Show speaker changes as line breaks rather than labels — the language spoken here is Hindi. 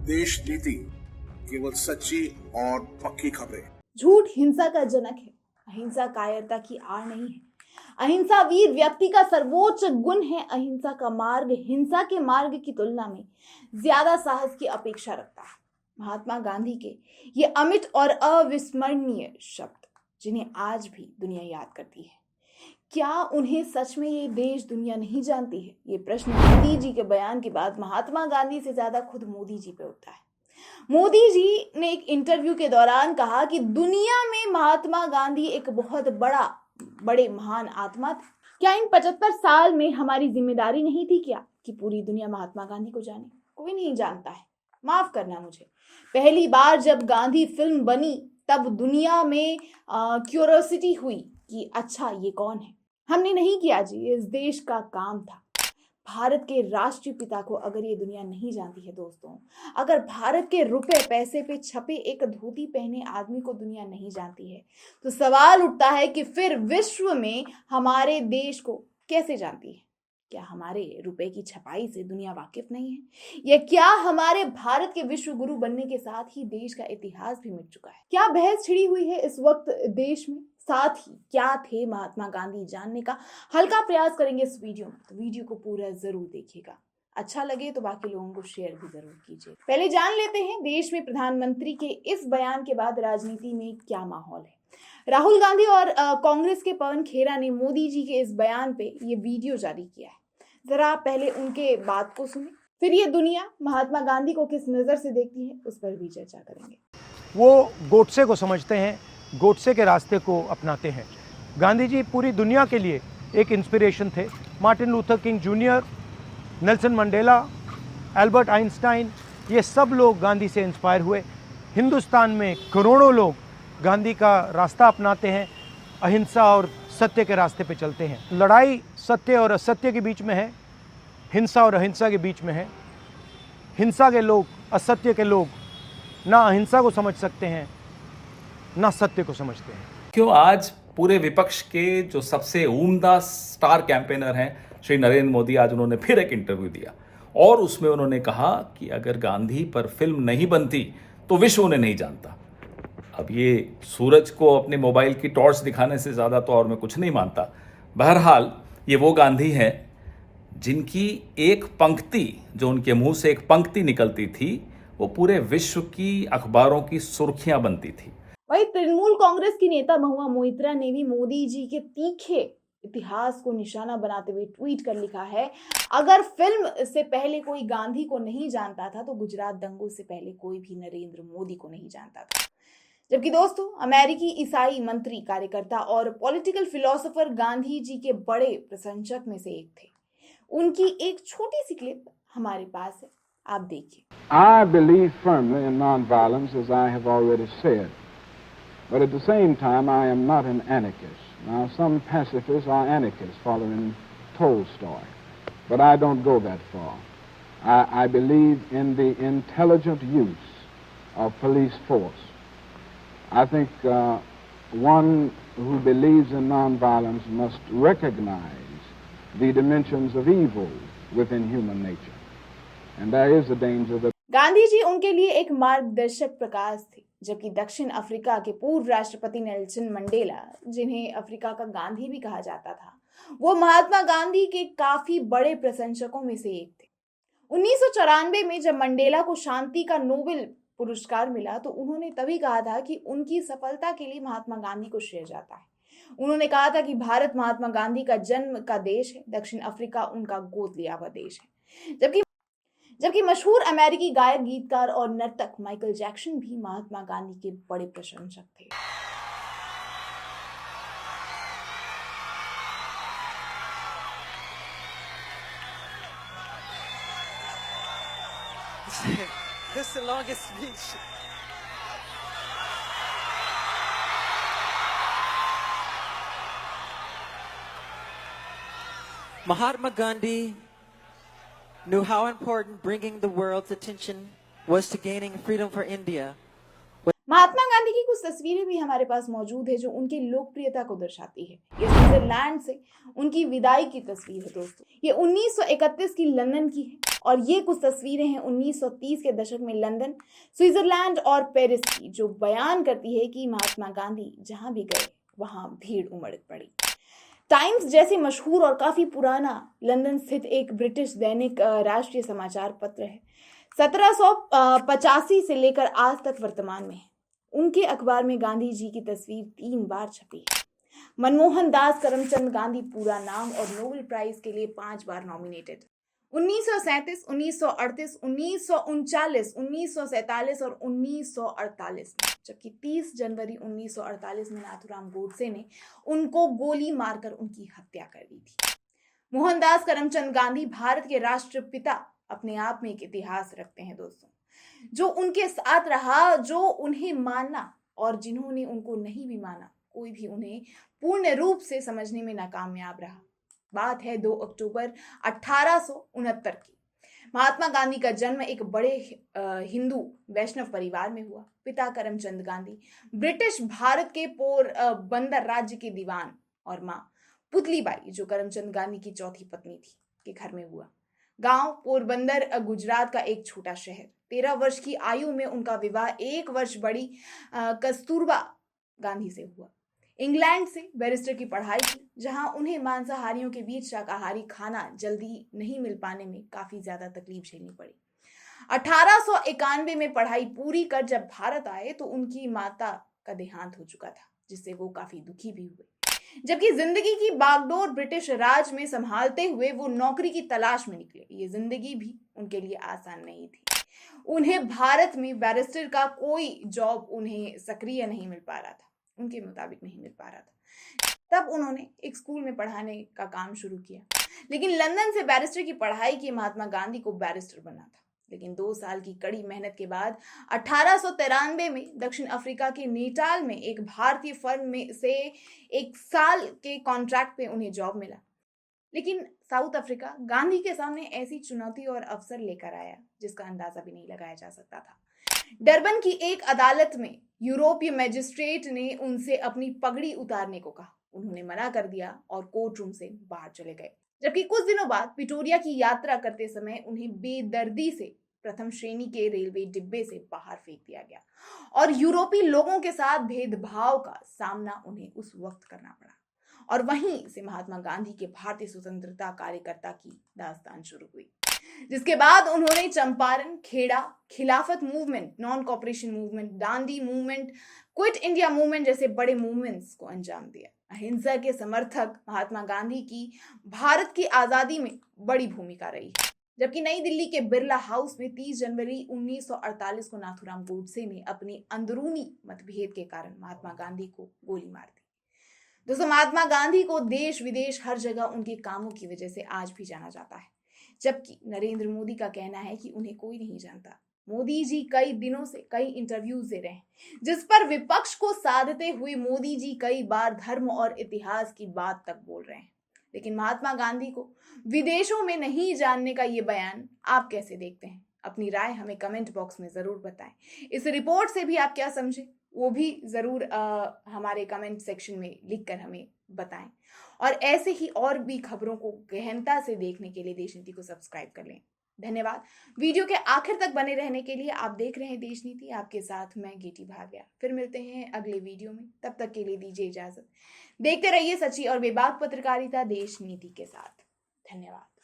देश नीति केवल सच्ची और पक्की खबरें।
झूठ हिंसा का जनक है, अहिंसा कायरता की आड़ नहीं है। अहिंसा वीर व्यक्ति का सर्वोच्च गुण है। अहिंसा का मार्ग हिंसा के मार्ग की तुलना में ज्यादा साहस की अपेक्षा रखता है। महात्मा गांधी के ये अमिट और अविस्मरणीय शब्द, जिन्हें आज भी दुनिया याद करती है, क्या उन्हें सच में ये देश दुनिया नहीं जानती है? ये प्रश्न मोदी जी के बयान के बाद महात्मा गांधी से ज्यादा खुद मोदी जी पे उठता है। मोदी जी ने एक इंटरव्यू के दौरान कहा कि दुनिया में महात्मा गांधी एक बहुत बड़े महान आत्मा थे। क्या इन 75 साल में हमारी जिम्मेदारी नहीं थी क्या कि पूरी दुनिया महात्मा गांधी को जाने? कोई नहीं जानता है, माफ करना मुझे। पहली बार जब गांधी फिल्म बनी तब दुनिया में क्यूरियोसिटी हुई कि अच्छा ये कौन है। हमने नहीं किया जी, इस देश का काम था। भारत के राष्ट्रीय पिता को अगर ये दुनिया नहीं जानती है दोस्तों, अगर भारत के रुपए पैसे पे छपे एक धोती पहने आदमी को दुनिया नहीं जानती है, तो सवाल उठता है कि फिर विश्व में हमारे देश को कैसे जानती है? क्या हमारे रुपए की छपाई से दुनिया वाकिफ नहीं है? या क्या हमारे भारत के विश्व गुरु बनने के साथ ही देश का इतिहास भी मिट चुका है? क्या बहस छिड़ी हुई है इस वक्त देश में? साथ ही क्या थे महात्मा गांधी जानने का हल्का प्रयास करेंगे इस वीडियो में, तो वीडियो को पूरा जरूर देखिएगा। अच्छा लगे तो बाकी लोगों को शेयर भी जरूर कीजिए। पहले जान लेते हैं देश में प्रधानमंत्री के इस बयान के बाद राजनीति में क्या माहौल है। राहुल गांधी और कांग्रेस के पवन खेरा ने मोदी जी के इस बयान पे ये वीडियो जारी किया है। जरा आप पहले उनके बात को सुने, फिर ये दुनिया महात्मा गांधी को किस नजर से देखती है उस पर भी चर्चा करेंगे।
वो गोडसे को समझते हैं, गोडसे के रास्ते को अपनाते हैं। गांधी जी पूरी दुनिया के लिए एक इंस्पिरेशन थे। Martin Luther king junior, Nelson Mandela, Albert Einstein, ये सब लोग गांधी से इंस्पायर हुए। हिंदुस्तान में करोड़ों लोग गांधी का रास्ता अपनाते हैं, अहिंसा और सत्य के रास्ते पे चलते हैं। लड़ाई सत्य और असत्य के बीच में है, हिंसा और अहिंसा के बीच में है। हिंसा के लोग, असत्य के लोग ना अहिंसा को समझ सकते हैं ना सत्य को समझते हैं।
क्यों आज पूरे विपक्ष के जो सबसे उम्दा स्टार कैंपेनर हैं श्री नरेंद्र मोदी, आज उन्होंने फिर एक इंटरव्यू दिया और उसमें उन्होंने कहा कि अगर गांधी पर फिल्म नहीं बनती तो विश्व उन्हें नहीं जानता। अब ये सूरज को अपने मोबाइल की टॉर्च दिखाने से ज़्यादा तो और मैं कुछ नहीं मानता। बहरहाल ये वो गांधी हैं जिनकी एक पंक्ति, जो उनके मुंह से एक पंक्ति निकलती थी, वो पूरे विश्व की अखबारों की सुर्खियां बनती थी।
वही तृणमूल कांग्रेस की नेता महुआ मोइत्रा ने भी मोदी जी के तीखे इतिहास को निशाना बनाते हुए ट्वीट कर लिखा है, अगर फिल्म से पहले कोई गांधी को नहीं जानता था तो गुजरात दंगों से पहले कोई भी नरेंद्र मोदी को नहीं जानता था। जबकि दोस्तों, अमेरिकी ईसाई मंत्री, कार्यकर्ता और पॉलिटिकल फिलोसोफर गांधी जी के बड़े प्रशंसक में से एक थे। उनकी एक छोटी सी क्लिप हमारे पास है, आप देखिए।
I believe firmly in nonviolence, as I have already said. But at the same time, I am not an anarchist. Now, some pacifists are anarchists following Tolstoy, but I don't go that far. I believe in the intelligent use of police force. I think one who believes in nonviolence must recognize the dimensions of evil within human nature. And there is a danger that
Gandhi ji उनके लिए एक मार्गदर्शक प्रकाश थे, जबकि दक्षिण अफ्रीका के पूर्व राष्ट्रपति नेल्सन मंडेला, जिन्हें अफ्रीका का गांधी भी कहा जाता था, वो महात्मा गांधी के काफी बड़े प्रशंसकों में से एक थे। 1994 में जब मंडेला को शांति का नोबेल पुरस्कार मिला तो उन्होंने तभी कहा था कि उनकी सफलता के लिए महात्मा गांधी को श्रेय जाता है। उन्होंने कहा था कि भारत महात्मा गांधी का जन्म का देश है, दक्षिण अफ्रीका उनका गोद लिया हुआ देश है। जबकि मशहूर अमेरिकी गायक, गीतकार और नर्तक माइकल जैक्सन भी महात्मा गांधी के बड़े प्रशंसक थे।
This is the longest speech. Mahatma Gandhi knew how important bringing the world's attention was to gaining freedom for India.
Mahatma Gandhi की कुछ तस्वीरें भी हमारे पास मौजूद है जो उनकी लोकप्रियता को दर्शाती है। ये स्विट्जरलैंड से उनकी विदाई की तस्वीर है दोस्तों। ये 1931 की लंदन की है और ये कुछ तस्वीरें हैं 1930 के दशक में लंदन, स्विट्जरलैंड और पेरिस की, जो बयान करती है कि महात्मा गांधी जहां भी गए वहां भीड़ उमड़ पड़ी। टाइम्स जैसे मशहूर और काफी पुराना लंदन स्थित एक ब्रिटिश दैनिक राष्ट्रीय समाचार पत्र है। 1785 से लेकर आज तक वर्तमान में है। उनके अखबार में गांधी जी की तस्वीर 3 बार छपी है। मनमोहन दास करमचंद गांधी पूरा नाम और नोबेल प्राइज के लिए 5 बार नॉमिनेटेड। 1937, 1938, 1939, 1947 और 1948 में, जबकि 30 जनवरी 1948 में नाथूराम गोडसे ने उनको गोली मारकर उनकी हत्या कर दी थी। मोहनदास करमचंद गांधी भारत के राष्ट्रपिता अपने आप में एक इतिहास रखते हैं दोस्तों, जो उनके साथ रहा, जो उन्हें माना और जिन्होंने उनको नहीं भी माना, कोई भी उन्हें पूर्ण रूप से समझने में नाकामयाब रहा। बात है 2 अक्टूबर 1869 की। महात्मा गांधी का जन्म एक बड़े हिंदू वैष्णव परिवार में हुआ। पिता करमचंद गांधी ब्रिटिश भारत के पोरबंदर राज्य के दीवान और मां पुतलीबाई, जो करमचंद गांधी की चौथी पत्नी थी, के घर में हुआ। गांव पोरबंदर गुजरात का एक छोटा शहर। 13 वर्ष की आयु में उनका विवाह 1 वर्ष बड़ी कस्तूरबा गांधी से हुआ। इंग्लैंड से बैरिस्टर की पढ़ाई की, जहां उन्हें मांसाहारियों के बीच शाकाहारी खाना जल्दी नहीं मिल पाने में काफी ज्यादा तकलीफ झेलनी पड़ी। 1891 में पढ़ाई पूरी कर जब भारत आए तो उनकी माता का देहांत हो चुका था, जिससे वो काफी दुखी भी हुए। जबकि जिंदगी की बागडोर ब्रिटिश राज में संभालते हुए वो नौकरी की तलाश में निकले। ये जिंदगी भी उनके लिए आसान नहीं थी। उन्हें भारत में बैरिस्टर का कोई जॉब उन्हें सक्रिय नहीं मिल पा रहा था, उनके मुताबिक नहीं मिल पा रहा था। तब उन्होंने एक स्कूल में पढ़ाने का काम शुरू किया, लेकिन लंदन से बैरिस्टर की पढ़ाई की महात्मा गांधी को बैरिस्टर बनना था। लेकिन 2 साल की कड़ी मेहनत के बाद 1893 में दक्षिण अफ्रीका के नेटाल में एक भारतीय फर्म में से 1 साल के कॉन्ट्रैक्ट पे उन्हें जॉब मिला। लेकिन साउथ अफ्रीका गांधी के सामने ऐसी चुनौती और अवसर लेकर आया जिसका अंदाजा भी नहीं लगाया जा सकता था। डरबन की एक अदालत में यूरोपीय मैजिस्ट्रेट ने उनसे अपनी पगड़ी उतारने को कहा। उन्होंने मना कर दिया और कोर्ट रूम से बाहर चले गए। जबकि कुछ दिनों बाद पिटोरिया की यात्रा करते समय उन्हें बेदर्दी से प्रथम श्रेणी के रेलवे डिब्बे से बाहर फेंक दिया गया और यूरोपीय लोगों के साथ भेदभाव का सामना उन्हें उस वक्त करना पड़ा। और वहीं से महात्मा गांधी के भारतीय स्वतंत्रता कार्यकर्ता की दास्तान शुरू हुई, जिसके बाद उन्होंने चंपारण, खेड़ा, खिलाफत movement, non cooperation movement, Dandi movement, quit India movement जैसे बड़े मूवमेंट्स को अंजाम दिया। अहिंसा के समर्थक महात्मा गांधी की भारत की आजादी में बड़ी भूमिका रही है। जबकि नई दिल्ली के बिरला हाउस में 30 जनवरी 1948 को नाथूराम गोडसे ने अपनी अंदरूनी मतभेद के कारण महात्मा गांधी को गोली मार दी। दोस्तों, महात्मा गांधी को देश विदेश हर जगह उनके कामों की वजह से आज भी जाना जाता है, जबकि नरेंद्र मोदी का कहना है कि उन्हें कोई नहीं जानता। मोदी जी कई दिनों से कई इंटरव्यूज दे रहे हैं, जिस पर विपक्ष को साधते हुए मोदी जी कई बार धर्म और इतिहास की बात तक बोल रहे हैं। लेकिन महात्मा गांधी को विदेशों में नहीं जानने का ये बयान आप कैसे देखते हैं? अपनी राय हमें कमेंट बॉक्स में जरूर बताएं। इस रिपोर्ट से भी आप क्या समझे वो भी जरूर हमारे कमेंट सेक्शन में लिखकर हमें बताएं। और ऐसे ही और भी खबरों को गहनता से देखने के लिए देश नीति को सब्सक्राइब कर लें। धन्यवाद। वीडियो के आखिर तक बने रहने के लिए। आप देख रहे हैं देश नीति, आपके साथ मैं गेटी भाटिया। फिर मिलते हैं अगले वीडियो में, तब तक के लिए दीजिए इजाजत। देखते रहिए सच्ची और बेबाक पत्रकारिता देश नीति के साथ। धन्यवाद।